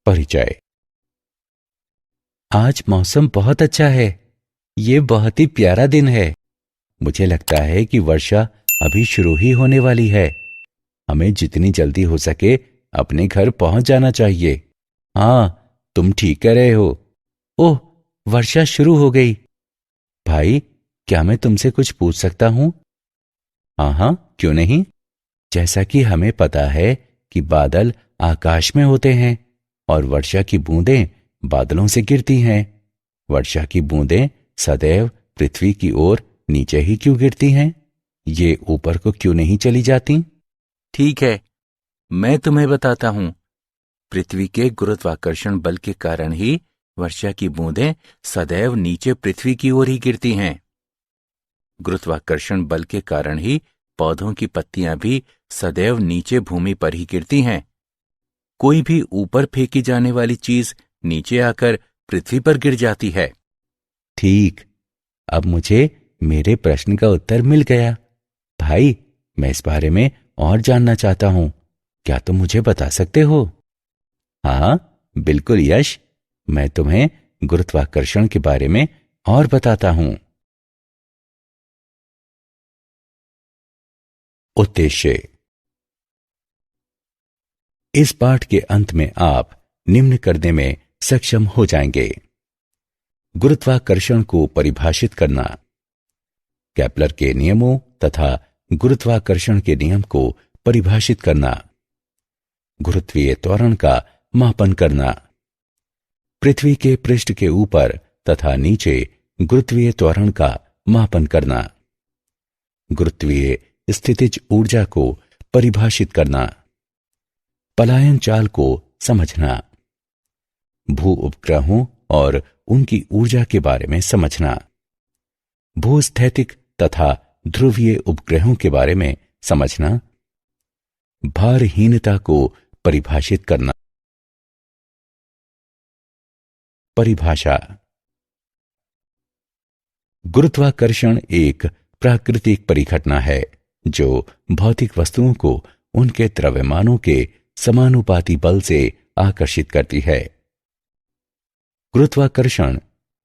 परिचय। आज मौसम बहुत अच्छा है। ये बहुत ही प्यारा दिन है। मुझे लगता है कि वर्षा अभी शुरू ही होने वाली है। हमें जितनी जल्दी हो सके अपने घर पहुंच जाना चाहिए। हाँ, तुम ठीक कह रहे हो। ओह, वर्षा शुरू हो गई। भाई, क्या मैं तुमसे कुछ पूछ सकता हूं? हाँ हाँ, क्यों नहीं। जैसा कि हमें पता है कि बादल आकाश में होते हैं और वर्षा की बूंदें बादलों से गिरती हैं। वर्षा की बूंदें सदैव पृथ्वी की ओर नीचे ही क्यों गिरती हैं? ये ऊपर को क्यों नहीं चली जाती? ठीक है, मैं तुम्हें बताता हूं। पृथ्वी के गुरुत्वाकर्षण बल के कारण ही वर्षा की बूंदें सदैव नीचे पृथ्वी की ओर ही गिरती हैं। गुरुत्वाकर्षण बल के कारण ही पौधों की पत्तियां भी सदैव नीचे भूमि पर ही गिरती हैं। कोई भी ऊपर फेंकी जाने वाली चीज नीचे आकर पृथ्वी पर गिर जाती है। ठीक, अब मुझे मेरे प्रश्न का उत्तर मिल गया। भाई, मैं इस बारे में और जानना चाहता हूं। क्या तुम मुझे बता सकते हो? हाँ, बिल्कुल यश। मैं तुम्हें गुरुत्वाकर्षण के बारे में और बताता हूं। उद्देश्य। इस पाठ के अंत में आप निम्न करने में सक्षम हो जाएंगे। गुरुत्वाकर्षण को परिभाषित करना, केपलर के नियमों तथा गुरुत्वाकर्षण के नियम को परिभाषित करना, गुरुत्वीय त्वरण का मापन करना, पृथ्वी के पृष्ठ के ऊपर तथा नीचे गुरुत्वीय त्वरण का मापन करना, गुरुत्वीय स्थितिज ऊर्जा को परिभाषित करना, पलायन चाल को समझना, भू उपग्रहों और उनकी ऊर्जा के बारे में समझना, भूस्थैतिक तथा ध्रुवीय उपग्रहों के बारे में समझना, भारहीनता को परिभाषित करना। परिभाषा। गुरुत्वाकर्षण एक प्राकृतिक परिघटना है जो भौतिक वस्तुओं को उनके द्रव्यमानों के समानुपाती बल से आकर्षित करती है। गुरुत्वाकर्षण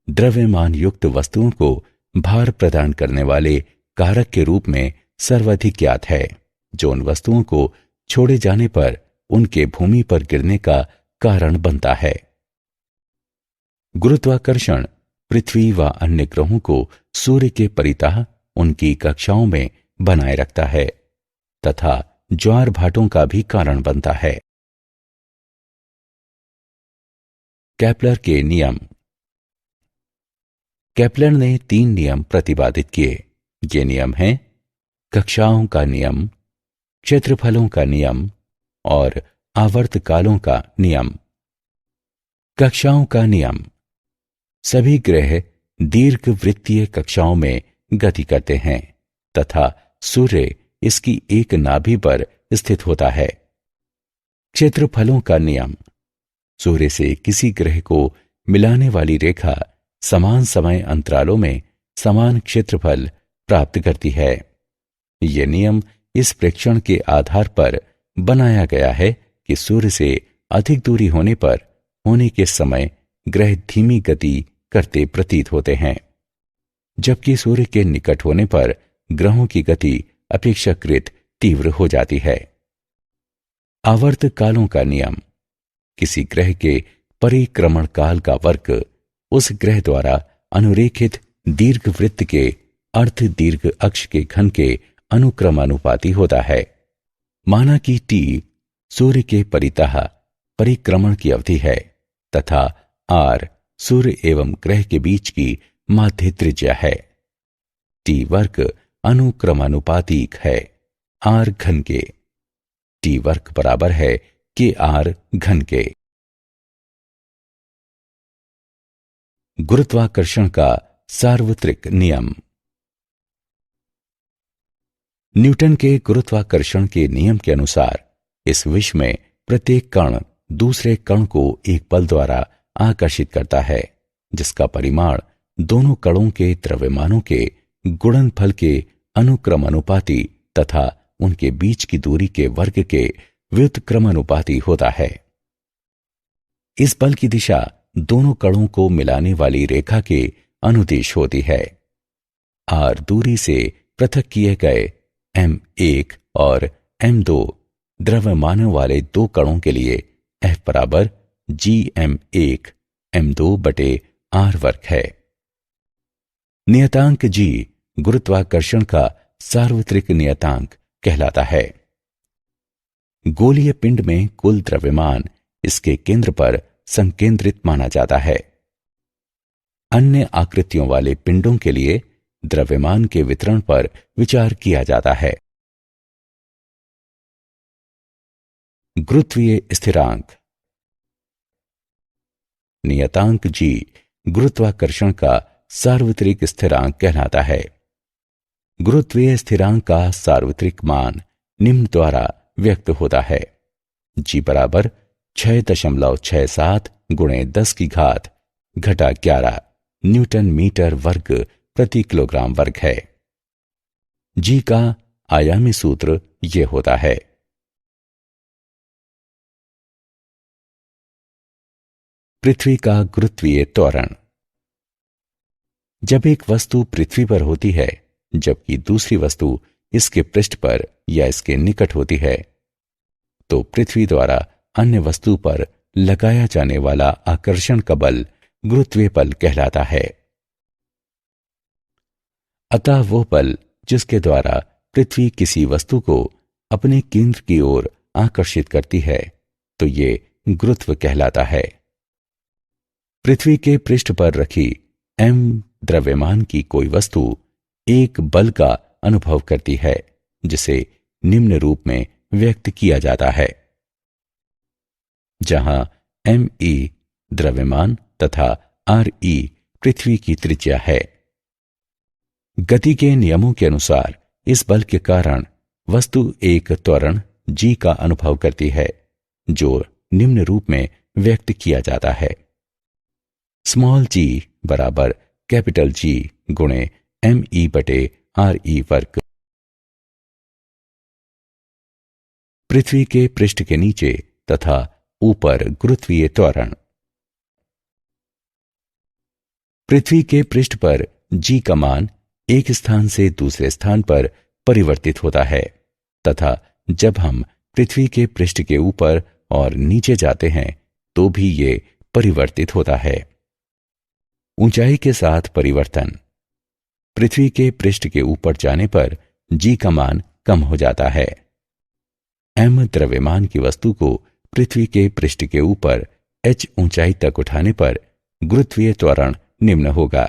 द्रव्यमान युक्त वस्तुओं को भार प्रदान करने वाले कारक के रूप में सर्वाधिक ज्ञात है, जो उन वस्तुओं को छोड़े जाने पर उनके भूमि पर गिरने का कारण बनता है। गुरुत्वाकर्षण पृथ्वी व अन्य ग्रहों को सूर्य के परितः उनकी कक्षाओं में बनाए रखता है तथा ज्वार भाटों का भी कारण बनता है। केपलर के नियम। केपलर ने 3 नियम प्रतिपादित किए। ये नियम हैं कक्षाओं का नियम, क्षेत्रफलों का नियम और आवर्तकालों का नियम। कक्षाओं का नियम। सभी ग्रह दीर्घवृत्तीय कक्षाओं में गति करते हैं तथा सूर्य इसकी एक नाभि पर स्थित होता है। क्षेत्रफलों का नियम। सूर्य से किसी ग्रह को मिलाने वाली रेखा समान समय अंतरालों में समान क्षेत्रफल प्राप्त करती है। यह नियम इस प्रेक्षण के आधार पर बनाया गया है कि सूर्य से अधिक दूरी होने पर होने के समय ग्रह धीमी गति करते प्रतीत होते हैं, जबकि सूर्य के निकट होने पर ग्रहों की गति अपेक्षाकृत तीव्र हो जाती है। आवर्तकालों का नियम। किसी ग्रह के परिक्रमण काल का वर्ग उस ग्रह द्वारा अनुरेखित दीर्घवृत्त के अर्ध दीर्घ अक्ष के घन के अनुक्रमानुपाती होता है। माना कि टी सूर्य के परितः परिक्रमण की अवधि है तथा आर सूर्य एवं ग्रह के बीच की माध्य त्रिज्या है। टी वर्ग अनुक्रमानुपातिक है आर घन के। टी वर्ग बराबर है के आर घन के। गुरुत्वाकर्षण का सार्वत्रिक नियम। न्यूटन के गुरुत्वाकर्षण के नियम के अनुसार इस विश्व में प्रत्येक कण दूसरे कण को एक बल द्वारा आकर्षित करता है, जिसका परिमाण दोनों कणों के द्रव्यमानों के गुणनफल के अनुक्रमानुपाती तथा उनके बीच की दूरी के वर्ग के व्युत्क्रमानुपाती होता है। इस बल की दिशा दोनों कणों को मिलाने वाली रेखा के अनुदिश होती है। r दूरी से पृथक किए गए m1 और m2 द्रव्यमानों वाले दो कणों के लिए F बराबर gm1 m2 बटे r वर्ग है। नियतांक g गुरुत्वाकर्षण का सार्वत्रिक नियतांक कहलाता है। गोलीय पिंड में कुल द्रव्यमान इसके केंद्र पर संकेंद्रित माना जाता है। अन्य आकृतियों वाले पिंडों के लिए द्रव्यमान के वितरण पर विचार किया जाता है। गुरुत्वीय स्थिरांक। नियतांक g गुरुत्वाकर्षण का सार्वत्रिक स्थिरांक कहलाता है। गुरुत्वीय स्थिरांक का सार्वत्रिक मान निम्न द्वारा व्यक्त होता है। g बराबर 6.67 गुणे 10 की घात घटा 11 न्यूटन मीटर वर्ग प्रति किलोग्राम वर्ग है। g का आयामी सूत्र ये होता है। पृथ्वी का गुरुत्वीय त्वरण। जब एक वस्तु पृथ्वी पर होती है जबकि दूसरी वस्तु इसके पृष्ठ पर या इसके निकट होती है, तो पृथ्वी द्वारा अन्य वस्तु पर लगाया जाने वाला आकर्षण का बल गुरुत्वीय बल कहलाता है। अतः वो बल जिसके द्वारा पृथ्वी किसी वस्तु को अपने केंद्र की ओर आकर्षित करती है, तो ये गुरुत्व कहलाता है। पृथ्वी के पृष्ठ पर रखी m द्रव्यमान की कोई वस्तु एक बल का अनुभव करती है, जिसे निम्न रूप में व्यक्त किया जाता है, जहां me द्रव्यमान तथा re पृथ्वी की त्रिज्या है। गति के नियमों के अनुसार इस बल के कारण वस्तु एक त्वरण g का अनुभव करती है, जो निम्न रूप में व्यक्त किया जाता है। स्मॉल g बराबर कैपिटल G गुणे me बटे re वर्ग। पृथ्वी के पृष्ठ के नीचे तथा ऊपर गुरुत्वीय त्वरण। पृथ्वी के पृष्ठ पर g का मान एक स्थान से दूसरे स्थान पर परिवर्तित होता है तथा जब हम पृथ्वी के पृष्ठ के ऊपर और नीचे जाते हैं तो भी ये परिवर्तित होता है। ऊंचाई के साथ परिवर्तन। पृथ्वी के पृष्ठ के ऊपर जाने पर g का मान कम हो जाता है। m द्रव्यमान की वस्तु को पृथ्वी के पृष्ठ के ऊपर h ऊंचाई तक उठाने पर गुरुत्वीय त्वरण निम्न होगा।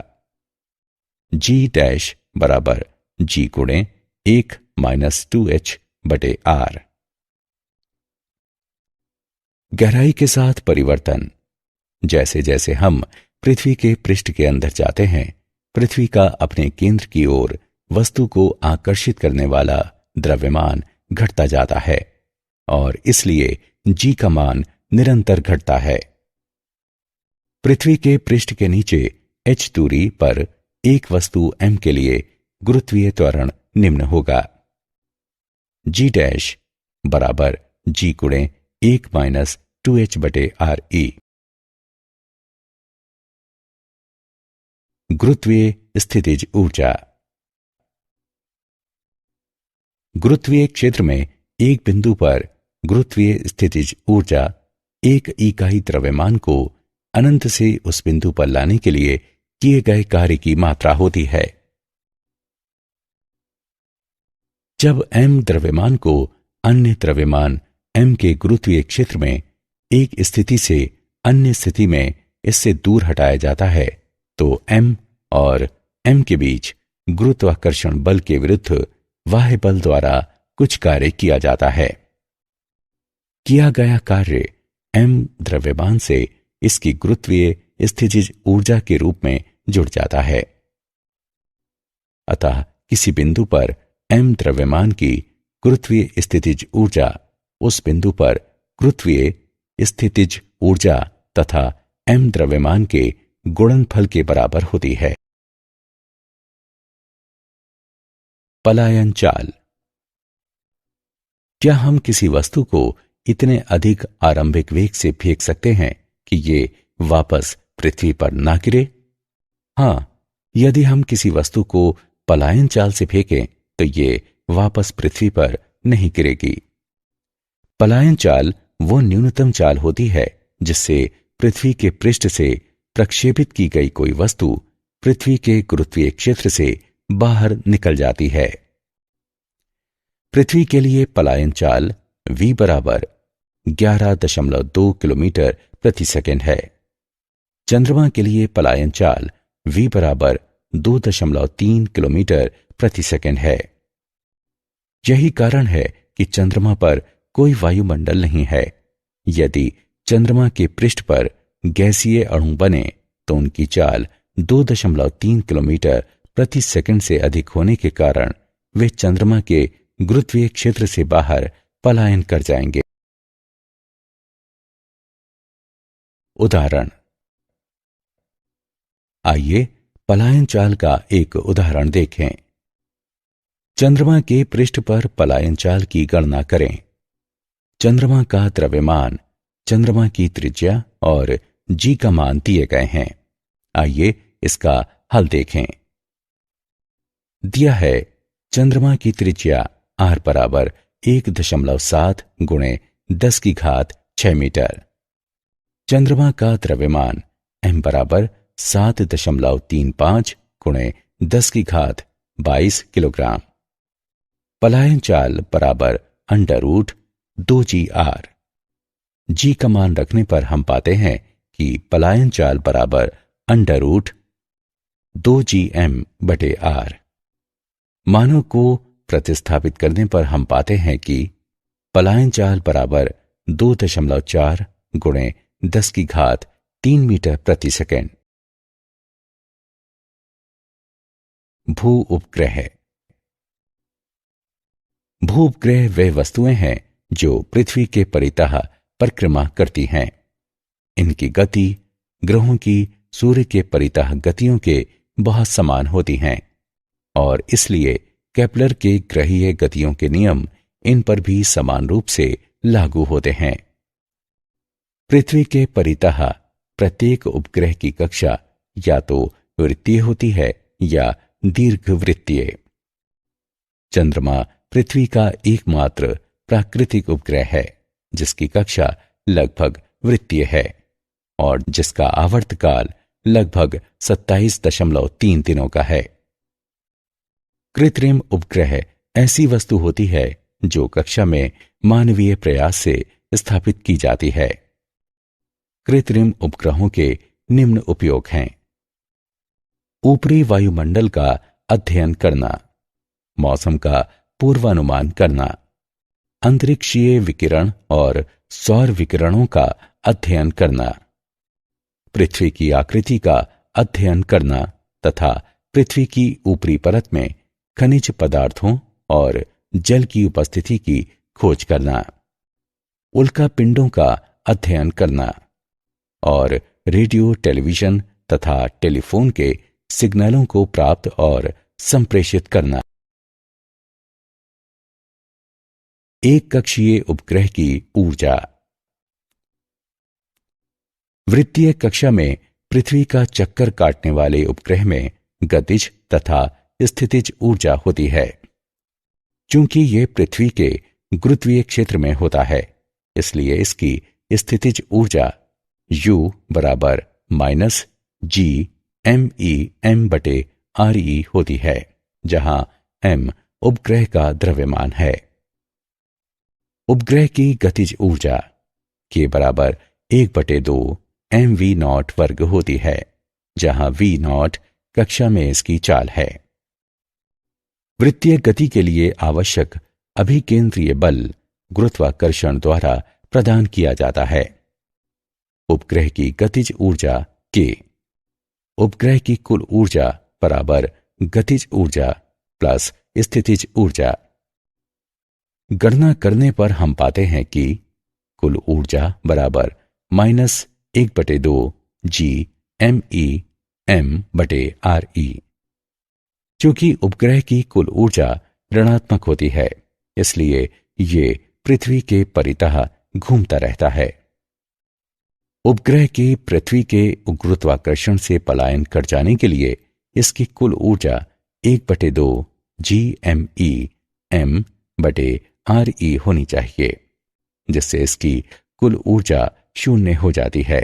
g डैश बराबर g गुणे 1 माइनस 2h बटे r। गहराई के साथ परिवर्तन। जैसे जैसे हम पृथ्वी के पृष्ठ के अंदर जाते हैं, पृथ्वी का अपने केंद्र की ओर वस्तु को आकर्षित करने वाला द्रव्यमान घटता जाता है और इसलिए g का मान निरंतर घटता है। पृथ्वी के पृष्ठ के नीचे h दूरी पर एक वस्तु m के लिए गुरुत्वीय त्वरण निम्न होगा। g डैश बराबर g गुणे 1 माइनस 2h बटे re। गुरुत्वीय स्थितिज ऊर्जा। गुरुत्वीय क्षेत्र में एक बिंदु पर गुरुत्वीय स्थितिज ऊर्जा एक इकाई द्रव्यमान को अनंत से उस बिंदु पर लाने के लिए किए गए कार्य की मात्रा होती है। जब m द्रव्यमान को अन्य द्रव्यमान m के गुरुत्वीय क्षेत्र में एक स्थिति से अन्य स्थिति में इससे दूर हटाया जाता है, तो m और m के बीच गुरुत्वाकर्षण बल के विरुद्ध बाह्य बल द्वारा कुछ कार्य किया जाता है। किया गया कार्य m द्रव्यमान से इसकी गुरुत्वीय स्थितिज ऊर्जा के रूप में जुड़ जाता है। अतः किसी बिंदु पर m द्रव्यमान की गुरुत्वीय स्थितिज ऊर्जा उस बिंदु पर गुरुत्वीय स्थितिज ऊर्जा तथा m द्रव्यमान के गुणनफल के बराबर होती है। पलायन चाल। क्या हम किसी वस्तु को इतने अधिक आरंभिक वेग से फेंक सकते हैं कि ये वापस पृथ्वी पर ना गिरे? हां, यदि हम किसी वस्तु को पलायन चाल से फेंकें तो ये वापस पृथ्वी पर नहीं गिरेगी। पलायन चाल वो न्यूनतम चाल होती है जिससे पृथ्वी के पृष्ठ से प्रक्षेपित की गई कोई वस्तु पृथ्वी के गुरुत्वीय क्षेत्र से बाहर निकल जाती है। पृथ्वी के लिए पलायन चाल v बराबर 11.2 किलोमीटर प्रति सेकंड है। चंद्रमा के लिए पलायन चाल v बराबर 2.3 किलोमीटर प्रति सेकंड है। यही कारण है कि चंद्रमा पर कोई वायुमंडल नहीं है। यदि चंद्रमा के पृष्ठ पर गैसीय अणु बने तो उनकी चाल 2.3 किलोमीटर प्रति सेकंड से अधिक होने के कारण वे चंद्रमा के गुरुत्वीय क्षेत्र से बाहर पलायन कर जाएंगे। उदाहरण। आइए पलायन चाल का एक उदाहरण देखें। चंद्रमा के पृष्ठ पर पलायन चाल की गणना करें। चंद्रमा का द्रव्यमान, चंद्रमा की त्रिज्या और जी का मान दिए गए हैं। आइए इसका हल देखें। दिया है चंद्रमा की त्रिज्या r बराबर 1.7 गुणे 10 की घात 6 मीटर। चंद्रमा का द्रव्यमान m बराबर 7.35 गुणे 10 की घात 22 किलोग्राम। पलायन चाल बराबर √2gr। जी का मान रखने पर हम पाते हैं कि पलायन चाल बराबर √2gm/r। मानों को प्रतिस्थापित करने पर हम पाते हैं कि पलायन चाल बराबर 2.4 गुणे 10 की घात 3 मीटर प्रति सेकंड। भू उपग्रह। भू उपग्रह वे वस्तुएं हैं जो पृथ्वी के परितः परिक्रमा करती हैं। इनकी गति ग्रहों की सूर्य के परितः गतियों के बहुत समान होती हैं और इसलिए केपलर के ग्रहीय गतियों के नियम इन पर भी समान रूप से लागू होते हैं। पृथ्वी के परितः प्रत्येक उपग्रह की कक्षा या तो वृत्तीय होती है या दीर्घवृत्तीय। चंद्रमा पृथ्वी का एकमात्र प्राकृतिक उपग्रह है जिसकी कक्षा लगभग वृत्तीय है और जिसका आवर्तकाल लगभग 27.3 दिनों का है। कृत्रिम उपग्रह ऐसी वस्तु होती है जो कक्षा में मानवीय प्रयास से स्थापित की जाती है। कृत्रिम उपग्रहों के निम्न उपयोग हैं। ऊपरी वायुमंडल का अध्ययन करना, मौसम का पूर्वानुमान करना, अंतरिक्षीय विकिरण और सौर विकिरणों का अध्ययन करना, पृथ्वी की आकृति का अध्ययन करना तथा पृथ्वी की ऊपरी परत में खनिज पदार्थों और जल की उपस्थिति की खोज करना, उल्का पिंडों का अध्ययन करना और रेडियो, टेलीविजन तथा टेलीफोन के सिग्नलों को प्राप्त और संप्रेषित करना। एक कक्षीय उपग्रह की ऊर्जा। वृत्तीय कक्षा में पृथ्वी का चक्कर काटने वाले उपग्रह में गतिज तथा स्थितिज ऊर्जा होती है। चूंकि यह पृथ्वी के गुरुत्वीय क्षेत्र में होता है इसलिए इसकी स्थितिज ऊर्जा U बराबर -GMEM/RE होती है, जहां M उपग्रह का द्रव्यमान है। उपग्रह की गतिज ऊर्जा K बराबर 1/2 mv0 वर्ग होती है, जहां v0 कक्षा में इसकी चाल है। वृत्तीय गति के लिए आवश्यक अभिकेंद्रीय बल गुरुत्वाकर्षण द्वारा प्रदान किया जाता है। उपग्रह की गतिज ऊर्जा K उपग्रह की कुल ऊर्जा बराबर गतिज ऊर्जा प्लस स्थितिज ऊर्जा। गणना करने पर हम पाते हैं कि कुल ऊर्जा बराबर -1/2 GMEM/RE। चूंकि उपग्रह की कुल ऊर्जा ऋणात्मक होती है, इसलिए ये पृथ्वी के परितः घूमता रहता है। उपग्रह के पृथ्वी के गुरुत्वाकर्षण से पलायन कर जाने के लिए इसकी कुल ऊर्जा 1/2 GME/m/RE होनी चाहिए, जिससे इसकी कुल ऊर्जा 0 हो जाती है।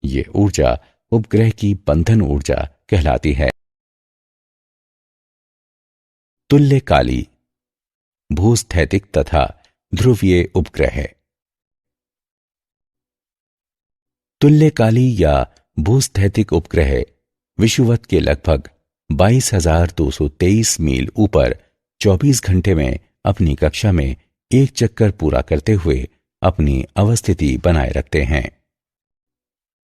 ये ऊर्जा उपग्रह की बंधन ऊर्जा कहलाती है। तुल्यकाली, भूस्थैतिक तथा ध्रुवीय उपग्रह। तुल्यकाली या भूस्थैतिक उपग्रह विषुवत के लगभग 22,223 मील ऊपर 24 घंटे में अपनी कक्षा में एक चक्कर पूरा करते हुए अपनी अवस्थिति बनाए रखते हैं।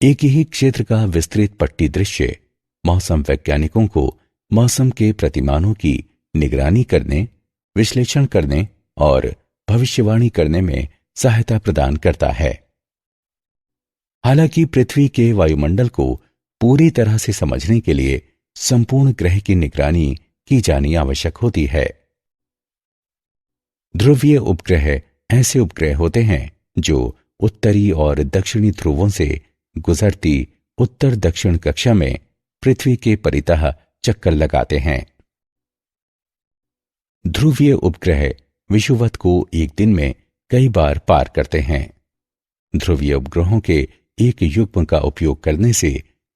एक ही क्षेत्र का विस्तृत पट्टी दृश्य मौसम वैज्ञानिकों को मौसम के प्रतिमानों की निगरानी करने, विश्लेषण करने और भविष्यवाणी करने में सहायता प्रदान करता है। हालांकि पृथ्वी के वायुमंडल को पूरी तरह से समझने के लिए संपूर्ण ग्रह की निगरानी की जानी आवश्यक होती है। ध्रुवीय उपग्रह ऐसे उपग्रह होते हैं जो उत्तरी और दक्षिणी ध्रुवों से गुजरती उत्तर दक्षिण कक्षा में पृथ्वी के परितः चक्कर लगाते हैं। ध्रुवीय उपग्रह विषुवत को एक दिन में कई बार पार करते हैं। ध्रुवीय उपग्रहों के एक युग्म का उपयोग करने से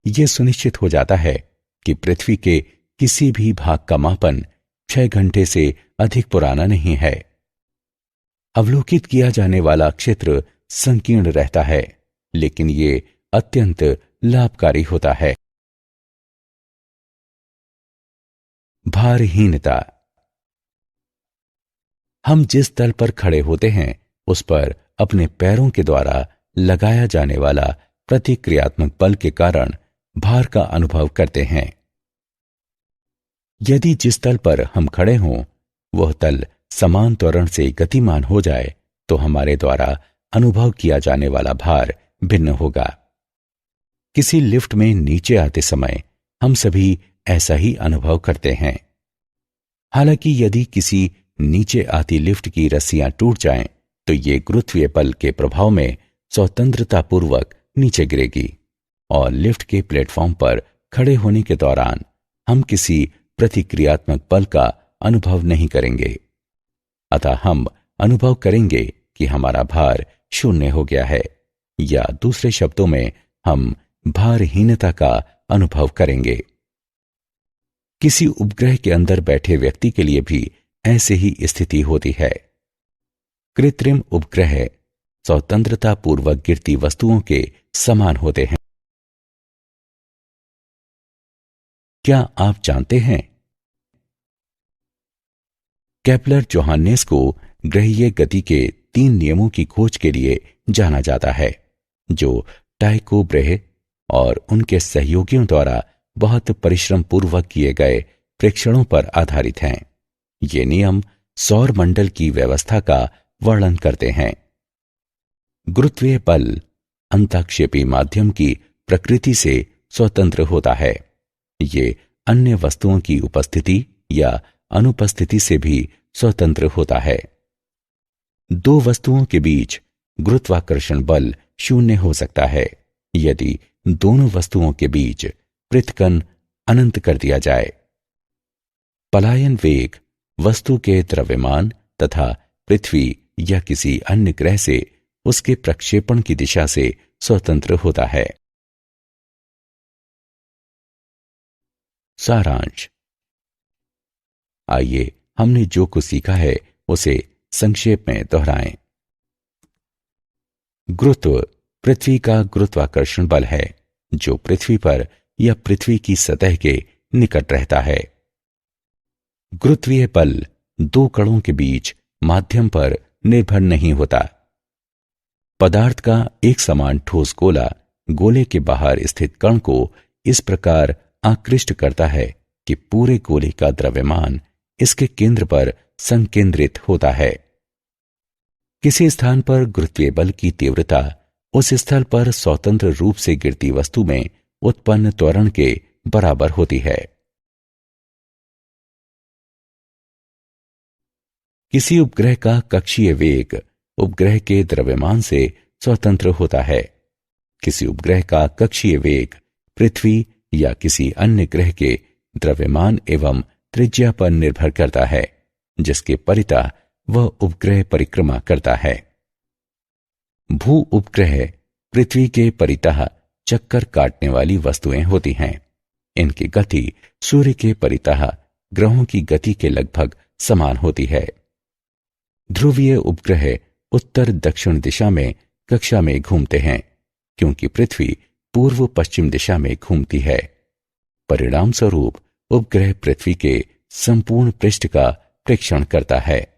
यह सुनिश्चित हो जाता है कि पृथ्वी के किसी भी भाग का मापन 6 घंटे से अधिक पुराना नहीं है। अवलोकित किया जाने वाला क्षेत्र संकीर्ण रहता है, लेकिन ये अत्यंत लाभकारी होता है। भारहीनता। हम जिस तल पर खड़े होते हैं उस पर अपने पैरों के द्वारा लगाया जाने वाला प्रतिक्रियात्मक बल के कारण भार का अनुभव करते हैं। यदि जिस तल पर हम खड़े हों वह तल समान त्वरण से गतिमान हो जाए तो हमारे द्वारा अनुभव किया जाने वाला भार भिन्न होगा। किसी लिफ्ट में नीचे आते समय हम सभी ऐसा ही अनुभव करते हैं। हालांकि यदि किसी नीचे आती लिफ्ट की रस्सियां टूट जाएं तो ये गुरुत्वीय बल के प्रभाव में स्वतंत्रतापूर्वक नीचे गिरेगी और लिफ्ट के प्लेटफॉर्म पर खड़े होने के दौरान हम किसी प्रतिक्रियात्मक बल का अनुभव नहीं करेंगे। अतः हम अनुभव करेंगे कि हमारा भार 0 हो गया है, या दूसरे शब्दों में हम भारहीनता का अनुभव करेंगे। किसी उपग्रह के अंदर बैठे व्यक्ति के लिए भी ऐसे ही स्थिति होती है। कृत्रिम उपग्रह स्वतंत्रतापूर्वक गिरती वस्तुओं के समान होते हैं। क्या आप जानते हैं केपलर जोहान्नेस को ग्रहीय गति के 3 नियमों की खोज के लिए जाना जाता है, जो टाइको ब्रेहे और उनके सहयोगियों द्वारा बहुत परिश्रम पूर्वक किए गए प्रेक्षणों पर आधारित हैं। ये नियम सौर मंडल की व्यवस्था का वर्णन करते हैं। गुरुत्वीय बल अंतःक्षेपी माध्यम की प्रकृति से स्वतंत्र होता है। ये अन्य वस्तुओं की उपस्थिति या अनुपस्थिति से भी स्वतंत्र होता है। 2 वस्तुओं के बीच गुरुत्वाकर्षण बल 0 हो सकता है यदि दोनों वस्तुओं के बीच पृथक्कन अनंत कर दिया जाए। पलायन वेग वस्तु के द्रव्यमान तथा पृथ्वी या किसी अन्य ग्रह से उसके प्रक्षेपण की दिशा से स्वतंत्र होता है। सारांश। आइए हमने जो कुछ सीखा है उसे संक्षेप में दोहराएं। गुरुत्व पृथ्वी का गुरुत्वाकर्षण बल है जो पृथ्वी पर या पृथ्वी की सतह के निकट रहता है। गुरुत्वीय बल 2 कणों के बीच माध्यम पर निर्भर नहीं होता। पदार्थ का एक समान ठोस गोला गोले के बाहर स्थित कण को इस प्रकार आकृष्ट करता है कि पूरे गोले का द्रव्यमान इसके केंद्र पर संकेंद्रित होता है। किसी स्थान पर गुरुत्वीय बल की तीव्रता उस स्थल पर स्वतंत्र रूप से गिरती वस्तु में उत्पन्न त्वरण के बराबर होती है। किसी उपग्रह का कक्षीय वेग उपग्रह के द्रव्यमान से स्वतंत्र होता है। किसी उपग्रह का कक्षीय वेग पृथ्वी या किसी अन्य ग्रह के द्रव्यमान एवं त्रिज्या पर निर्भर करता है, जिसके परितः वह उपग्रह परिक्रमा करता है। भू उपग्रह पृथ्वी के परितः चक्कर काटने वाली वस्तुएं होती हैं। इनकी गति सूर्य के परितः ग्रहों की गति के लगभग समान होती है। ध्रुवीय उपग्रह उत्तर दक्षिण दिशा में कक्षा में घूमते हैं, क्योंकि पृथ्वी पूर्व पश्चिम दिशा में घूमती है। परिणाम स्वरूप उपग्रह पृथ्वी के संपूर्ण पृष्ठ का प्रेक्षण करता है।